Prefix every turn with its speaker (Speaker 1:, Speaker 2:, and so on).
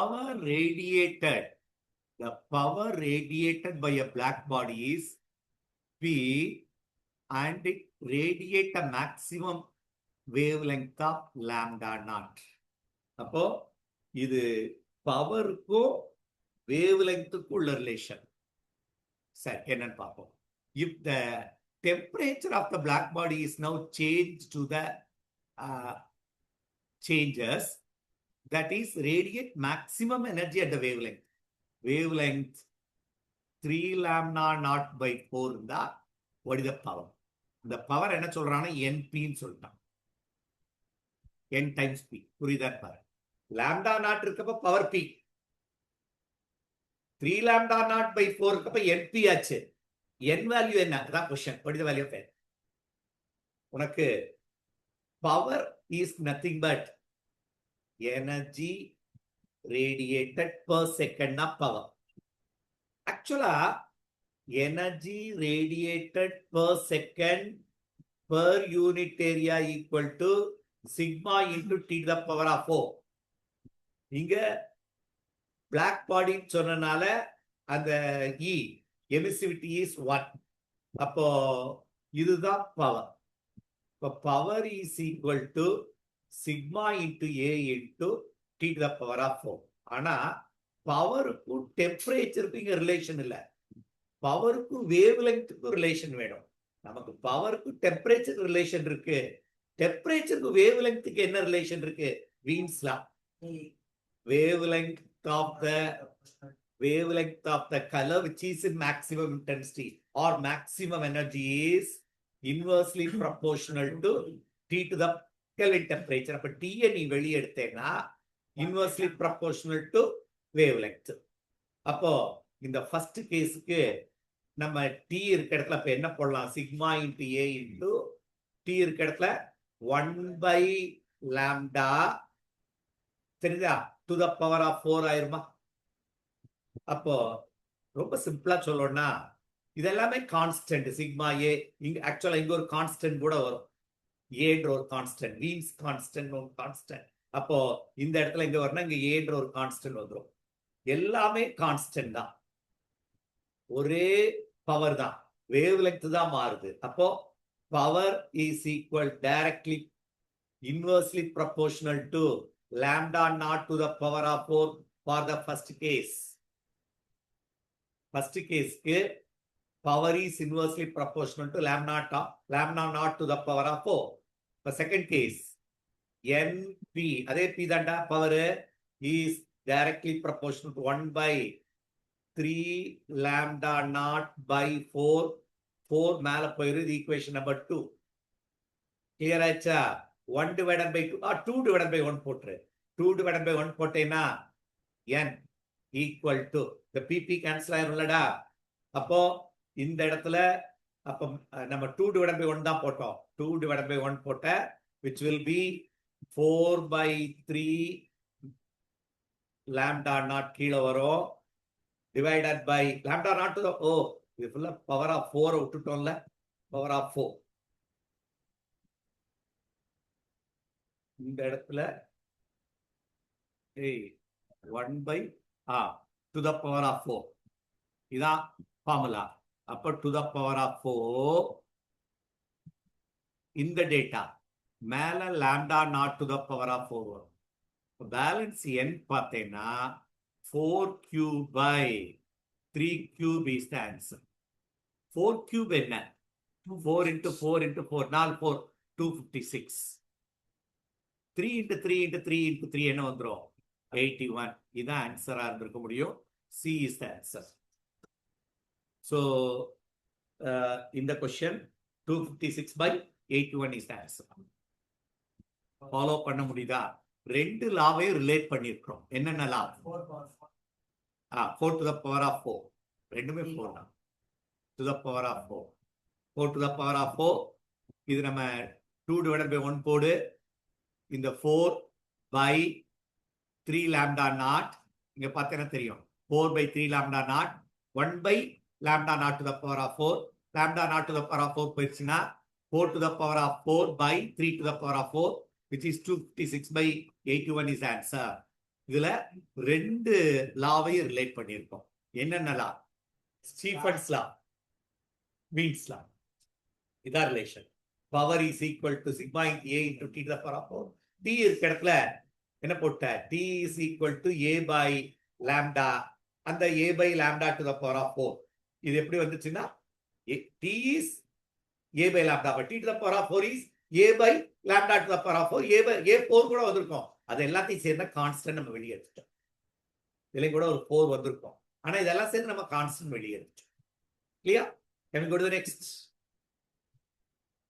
Speaker 1: power radiated, the power radiated by a black body is P, and it radiate a maximum wavelength of lambda naught. அப்போ இது பவருக்கும் வேவ்லெங்த்துக்கும் உள்ள relation. சரி, என்னன்னு பார்ப்போம். If the temperature of the black body is now changed to the changes, that is radiate maximum energy at the wavelength. Wavelength 3 lambda naught by 4 இருந்தா what is the power? இந்த power என்ன சொல்றான்னா NPன்னு சொல்லிட்டான். n times p. புரியுதா பாரு. Lambda naught இருக்கப்ப power p. 3 lambda naught by 4 இருக்கப்ப NP ஆச்சு. n வேல்யூ என்ன? அதான் question. what is the value of n? உனக்கு power is nothing but energy radiated per second of power. Actually, energy radiated per second per unit area equal to sigma into t to the power of 4. இங்க black body சொன்னனால அந்த E emissivity is 1. அப்போ இதுதான் power. இப்போ power is equal to sigma into A into t to the power of 4. ஆனா பவருக்கும் டெம்பரேச்சருக்கும் இங்க relation இல்ல. பவருக்கும் wave லெங்க்த்துக்கும் relation வேணும். நமக்கு பவருக்கும் டெம்பரேச்சர் ரிலேஷன் இருக்கு. டெம்பரேச்சருக்கு வேவ் லெங்க்த்துக்கு என்ன ரிலேஷன் இருக்கு? வீன்ஸ் லா. wavelength of the color which is in maximum intensity or maximum energy is inversely proportional to T to the Kelvin temperature. அப்ப T நீ வெளியே எடுத்தேன்னா inversely proportional to wavelength. அப்போ இந்த ஃபர்ஸ்ட் கேஸுக்கு நம்ம T இருக்க இடத்துல அப்ப என்ன போடலாம்? Sigma into A into T இருக்க இடத்துல 1 by lambda தெரியுதா டு த பவர் ஆஃப் 4 ஆயிருமா? அப்போ ரொம்ப சிம்பிளா சொல்லணும்னா இதெல்லாமே கான்ஸ்டன்ட். சிக்மா ஏ இங்க ஆக்சுவலா இங்க ஒரு கான்ஸ்டன்ட் கூட வரும். ஏன்ற ஒரு கான்ஸ்டன்ட், வீன்ஸ் கான்ஸ்டன்ட் ஒரு கான்ஸ்டன்ட். அப்போ இந்த இடத்துல இங்க வரணும், இங்க ஏன்ற ஒரு கான்ஸ்டன்ட் வந்துடும். எல்லாமே கான்ஸ்டன்ட் தான், ஒரே பவர் தான், வேவ் லெங்த் தான் மாறுது. அப்போ power is equal directly inversely proportional to lambda naught to the power of 4 for the first case. First case ke power is inversely proportional to lambda naught to the power of 4. For second case NP adhe p danda power is directly proportional to 1 by 3 lambda naught by 4 மேல போயிரு. equation number 2 clear ஆச்சா? 1 divided by 2 or 2 divided by 1 போட்டுரு. 2 divided by 1 போட்டேன்னா n equal to the pp cancel ஆயிரும்லடா. அப்போ இந்த இடத்துல அப்போ நம்ம 2 divided by 1 தான் போட்டோம். 2 divided by 1 போட்ட which will be 4 by 3 lambda naught கீழே வரும் divided by lambda naught to the இது ஃபுல்லா பவர் ஆஃப் 4 விட்டுட்டோம்ல, பவர் ஆஃப் 4. இந்த இடத்துல 1 by to the power of 4 இதான் ஃபார்முலா. அப்ப to the power of 4 இந்த டேட்டா மேல lambda naught to the power of 4 வரும். பேலன்ஸ் n பார்த்தேன்னா 4 cube by 3 cube is the answer. 4 cube என்ன? 4 into 4 into 4 4 4 256. 3 into 3 into 3 into 3 என்ன வந்துரும்? 81. இதான் ஆன்சரா இருந்திருக்க முடியும். C is the answer. So in the question 256 by 81 is the answer. Follow பண்ண முடியுதா? ரெண்டு லாவை ரிலேட் பண்ணிருக்கிறோம். என்னென்ன லா? 4 to the power of 4. ரெண்டுமே 4 தான். to the power of 4. 4 to the power of 4. இது நம்ம 2 divided by 1 போடு. இந்த 4 by 3 lambda naught இங்க பார்த்தேன்னா தெரியும். 4 by 3 lambda naught 1 by lambda naught to the power of 4. lambda naught to the power of 4 போயிடுச்சுன்னா 4 to the power of 4 by 3 to the power of 4 which is 256 by 81 is answer. இதுல ரெண்டு லாவையும் relate பண்ணியிருக்கோம். என்னென்ன லா? Stephen's லா, Wien's law. இதான் relation. Power is equal to sigma into A into T to the power of 4. T இருக்க இடத்துல என்ன போட்ட? T is equal to A by lambda. அந்த A by lambda to the power of 4 இது எப்படி வந்துச்சுன்னா T is A by lambda by T to the power of 4 is A by lambda to the power of 4. A 4 கூட வந்திருக்கும். அது எல்லாத்தையும் சேர்ந்த constant நம்ம வெளியே எடுத்துட்டோம். இதுல கூட ஒரு 4 வந்திருக்கும். ஆனா இதெல்லாம் சேர்ந்து நம்ம கான்ஸ்டன்ட் வெளியே எடுத்துட்டோம். இல்லையா? Can we go to the next?